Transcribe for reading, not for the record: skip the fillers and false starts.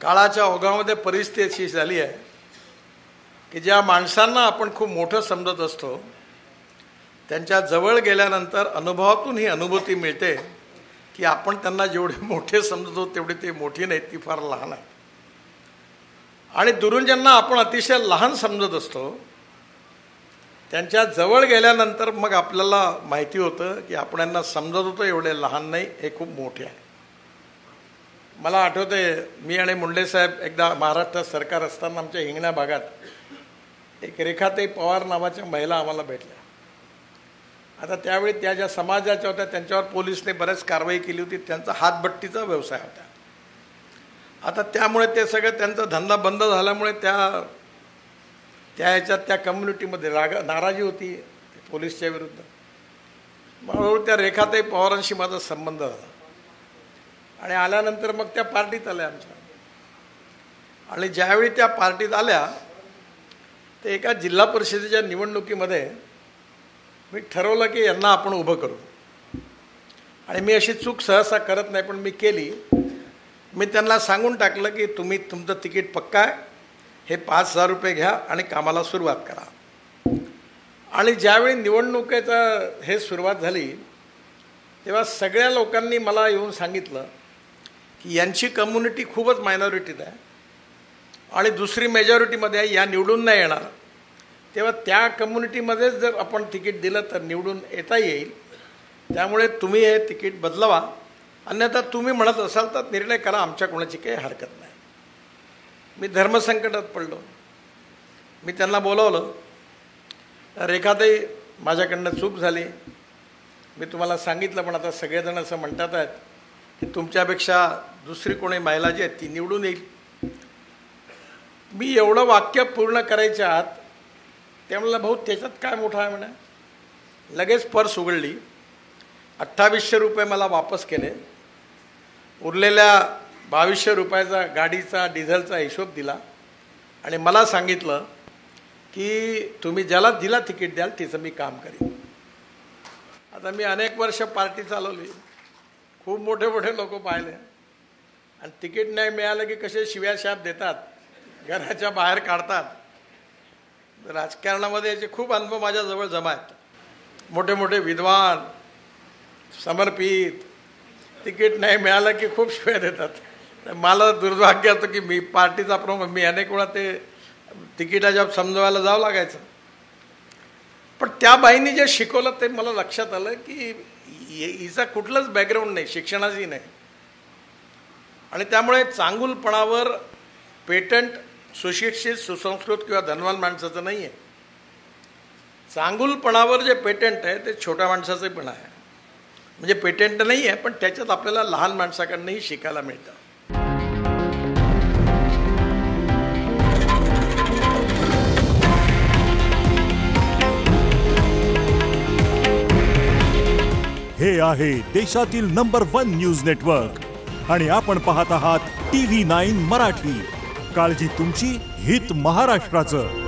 काळाच्या ओघामध्ये परिस्थिती अशी झाली आहे की ज्या माणसांना आपण खूप मोठं समजत असतो त्यांच्या जवळ गेल्यानंतर अनुभवातून ही अनुभूती मिळते की आपण त्यांना जेवढे मोठे समजतो तेवढे ते मोठी नाहीत, ती फार लहान आहे. आणि दुरून ज्यांना आपण अतिशय लहान समजत असतो त्यांच्या जवळ गेल्यानंतर मग आपल्याला माहिती होतं की आपण यांना समजत होतो एवढे लहान नाही, हे खूप मोठे आहे. मला आठवते मी आणि मुंडे साहेब एकदा महाराष्ट्र सरकार असताना आमच्या हिंगणा भागात एक रेखाताई पवार नावाच्या महिला आम्हाला भेटल्या. आता त्यावेळी त्या ज्या समाजाच्या होत्या त्यांच्यावर पोलिसने बऱ्याच कारवाई केली होती. त्यांचा हातभट्टीचा व्यवसाय होता. आता त्यामुळे ते सगळं त्यांचा धंदा बंद झाल्यामुळे त्या ह्याच्यात त्या कम्युनिटीमध्ये नाराजी होती पोलिसच्या विरुद्ध. म्हणून त्या रेखाताई पवारांशी माझा संबंध झाला आणि आल्यानंतर मग त्या पार्टीत आल्या आमच्या. आणि ज्यावेळी त्या पार्टीत आल्या ते एका जिल्हा परिषदेच्या निवडणुकीमध्ये मी ठरवलं की यांना आपण उभं करू. आणि मी अशी चूक सहसा करत नाही पण मी केली. मी त्यांना सांगून टाकलं की तुम्ही तुमचं तिकीट पक्का आहे, हे 5,000 रुपये घ्या आणि कामाला सुरुवात करा. आणि ज्यावेळी निवडणुकीचं हे सुरुवात झाली तेव्हा सगळ्या लोकांनी मला येऊन सांगितलं की यांची कम्युनिटी खूपच मायनॉरिटीत आहे आणि दुसरी मेजॉरिटीमध्ये आहे, या निवडून नाही येणार. तेव्हा त्या कम्युनिटीमध्येच जर आपण तिकीट दिलं तर निवडून येता येईल. त्यामुळे तुम्ही हे तिकीट बदलवा, अन्यथा तुम्ही म्हणत असाल तर निर्णय करा, आमच्या कोणाची काही हरकत नाही. मी धर्मसंकटात पडलो. मी त्यांना बोलावलं, रेखाताई माझ्याकडनं चूक झाली, मी तुम्हाला सांगितलं पण आता सगळेजण असं म्हणतात आहेत की तुमच्यापेक्षा दुसरी कोणी महिला जी आहे ती निवडून येईल. मी एवढं वाक्य पूर्ण करायच्या आत ते म्हणलं भाऊ त्याच्यात काय मोठं आहे म्हणा. लगेच पर्स उघडली, 2800 रुपये मला वापस केले. उरलेल्या 2200 रुपयाचा गाडीचा डिझेलचा हिशोब दिला आणि मला सांगितलं की तुम्ही ज्याला दिला तिकीट द्याल तिचं मी काम करीन. आता मी अनेक वर्ष पार्टी चालवली, खूप मोठे मोठे लोक पाहिले आणि तिकीट नाही मिळालं की कसे शिव्या शाप देतात, घराच्या बाहेर काढतात. राजकारणामध्ये याचे खूप अनुभव माझ्याजवळ जमा आहेत. मोठे मोठे विद्वान समर्पित तिकीट नाही मिळालं की खूप शिव्या देतात. मला दुर्भाग्य होतं की मी पार्टीचा प्रमुख, मी अनेक वेळा ते तिकिटाच्या समजवायला जावं लागायचं. पण त्या बाईंनी जे शिकवलं ते मला लक्षात आलं की हिचा कुठलंच बॅकग्राऊंड नाही, शिक्षणाचंही नाही. आणि त्यामुळे चांगुलपणावर पेटंट सुशिक्षित सुसंस्कृत किंवा धनवान माणसाचं नाही आहे. चांगुलपणावर जे पेटंट आहे ते छोट्या माणसाचं पण आहे. म्हणजे पेटंट नाही आहे पण त्याच्यात आपल्याला लहान माणसाकडनंही शिकायला मिळतं. हे आहे देशातील नंबर 1 न्यूज नेटवर्क आणि आपण पाहत आहात TV9 मराठी. काळजी तुमची, हित महाराष्ट्राचं.